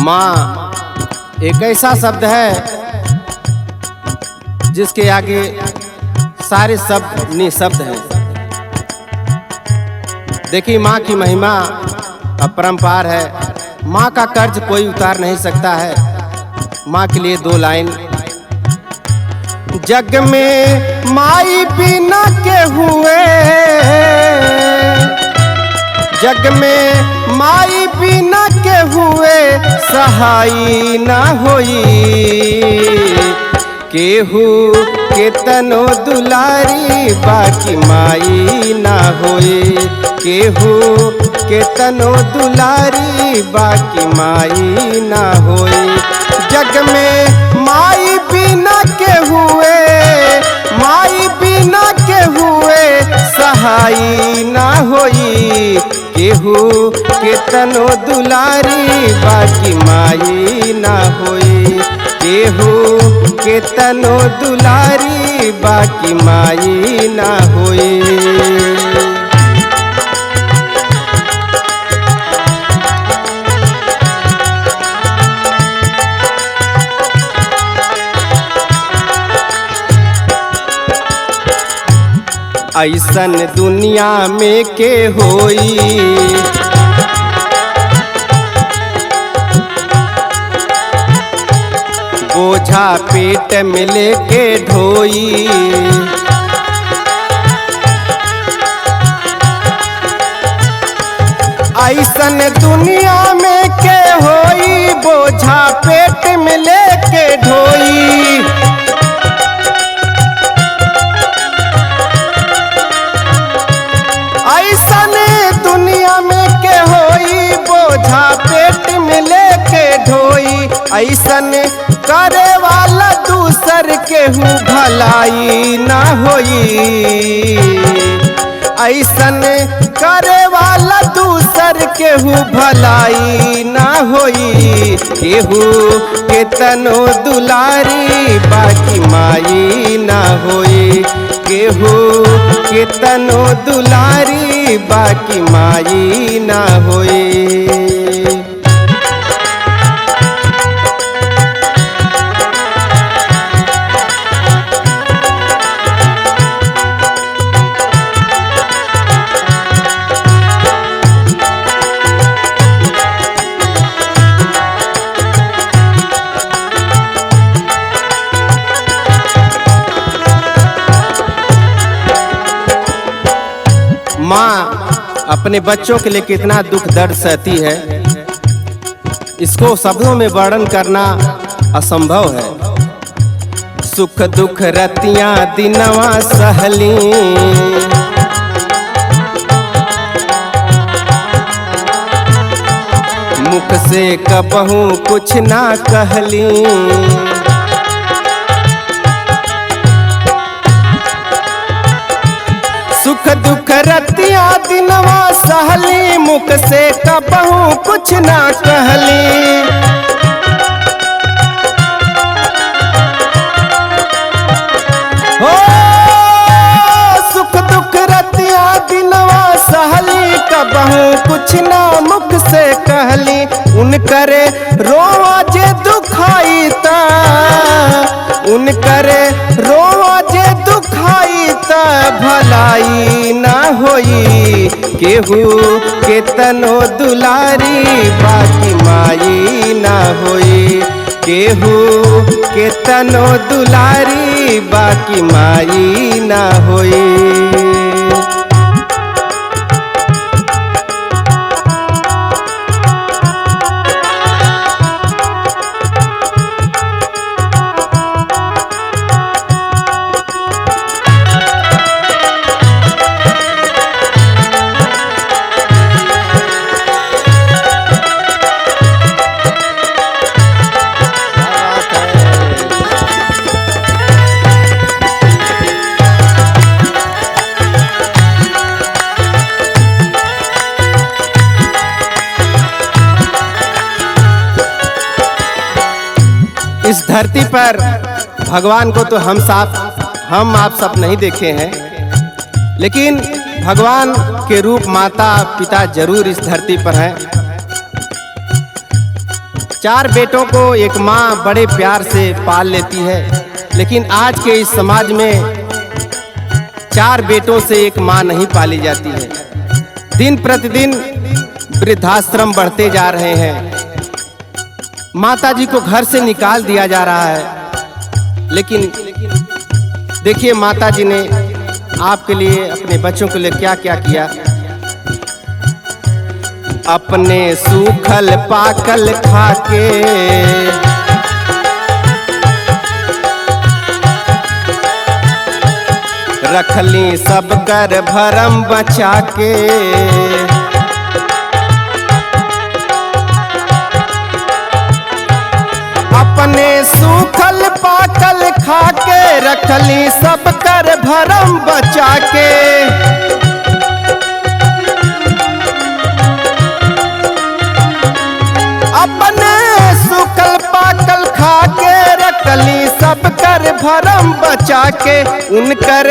माँ एक ऐसा शब्द है जिसके आगे सारे शब्द निःशब्द हैं। देखिए माँ की महिमा अपरंपार है। माँ का कर्ज कोई उतार नहीं सकता है। माँ के लिए दो लाइन। जग में माई बिना के हुए, जग में माई बिना के हुए सहाई ना होई। केहू के तनो दुलारी बाकी माई ना होई। केहू के तनो दुलारी बाकी माई ना होई। जग में माई बिना के हुए, माई बिना के हुए सहाई ना होई। केहू के तनो दुलारी बाकी माई ना होई। केहू के तनो दुलारी बाकी माई ना होई। ऐसन दुनिया में के होई, बोझा पेट में लेके ढोई। ऐसन दुनिया में के होई, बोझा पेट में लेके ढोई। ऐसन दुनिया में के होई, बोझा पेट में लेके ढोई। ऐसन करे वाला दूसर केहू भलाई ना होई। ऐसन करे वाला दूसर केहू भलाई ना होई। केहू के तनो दुलारी बाकी माई ना होई। केहू के तनो दुलारी बाकी माई ना होई। माँ अपने बच्चों के लिए कितना दुख दर्द सहती है, इसको शब्दों में वर्णन करना असंभव है। सुख दुख रतियां दिनवा सहली, मुख से कबहू कुछ ना कहली। सुख दुख रतिया दिनवा सहली, मुख से कबहू कुछ ना कहली। हो सुख दुख रतिया दिनवा सहली, कबहू कुछ ना मुख से कहली। उनकरे रोवा जे दुखाई ता, उनकरे रोवा जे दुखाई ता भलाई ना होई। केहू के तनो दुलारी बाकी माई ना होई। केहू के तनो दुलारी बाकी माई ना होई। इस धरती पर भगवान को तो हम आप सब नहीं देखे हैं, लेकिन भगवान के रूप माता पिता जरूर इस धरती पर हैं। 4 बेटों को एक माँ बड़े प्यार से पाल लेती है, लेकिन आज के इस समाज में 4 बेटों से एक माँ नहीं पाली जाती है। दिन प्रतिदिन वृद्धाश्रम बढ़ते जा रहे हैं। माताजी को घर से निकाल दिया जा रहा है, लेकिन देखिए माताजी ने आपके लिए, अपने बच्चों के लिए क्या क्या किया। अपने सूखल पाकल खाके रखली सब कर भरम बचा के। अपने सूखल पाकल खाके रखली सब कर भरम बचा के। अपने सूखल पाकल खाके रखली सब कर भरम बचा के। उनकर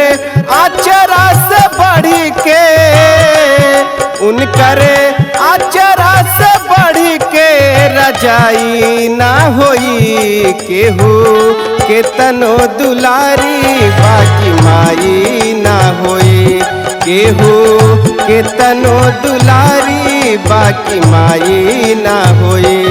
आचरा से बढ़ी के, उनकर आचरा से बढ़ी के रजाई ना होई केहू के तनो दुलारी बाकी माई ना होई। केहू के तनो दुलारी बाकी माई ना होई।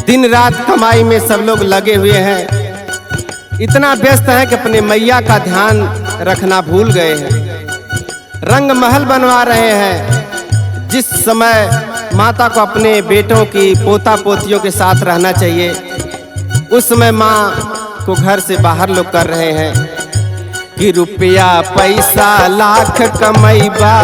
दिन रात कमाई में सब लोग लगे हुए हैं। इतना व्यस्त हैं कि अपने मैया का ध्यान रखना भूल गए हैं। रंग महल बनवा रहे हैं। जिस समय माता को अपने बेटों की, पोता पोतियों के साथ रहना चाहिए, उस समय माँ को घर से बाहर लोग कर रहे हैं कि रुपया पैसा लाख कमैबा,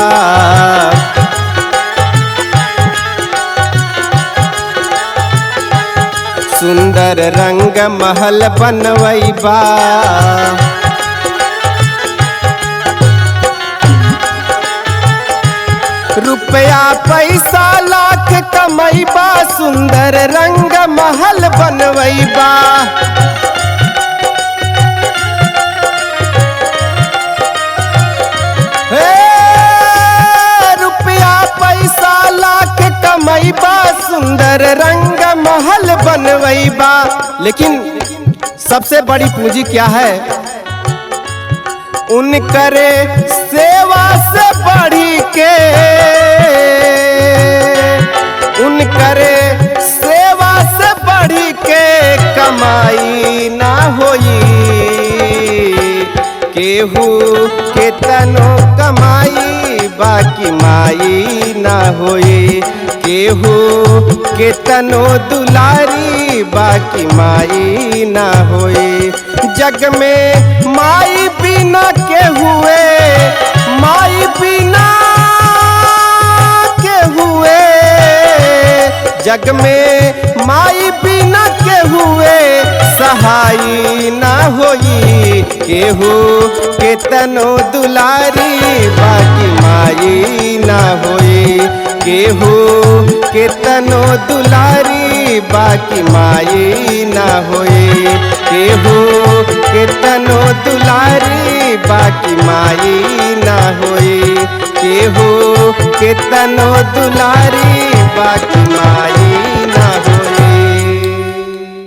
सुंदर रंग महल बनवैबा। रुपया पैसा लाख कमैबा, सुंदर रंग महल बनवैबा। रुपया पैसा लाख कमैबा, सुंदर रंग महल बनवैबा। लेकिन सबसे बड़ी पूंजी क्या है? उनकरे सेवा से बढ़ी के, उनकरे सेवा से बढ़ी के कमाई ना होई। केहू के तनो कमाई बाकी माई ना होई। केहू के तनो दुलारी बाकी माई ना होई। जग में माई बिना के हुए, माई बिना के हुए, जग में माई बिना के हुए सहाई ना होई। केहू के तनो दुलारी बाकी माई ना होई। केहू के तनो दुलारी बाकी माई ना होई। केहू के तनो दुलारी बाकी माई ना होई। केहू के तनो दुलारी बाकी माई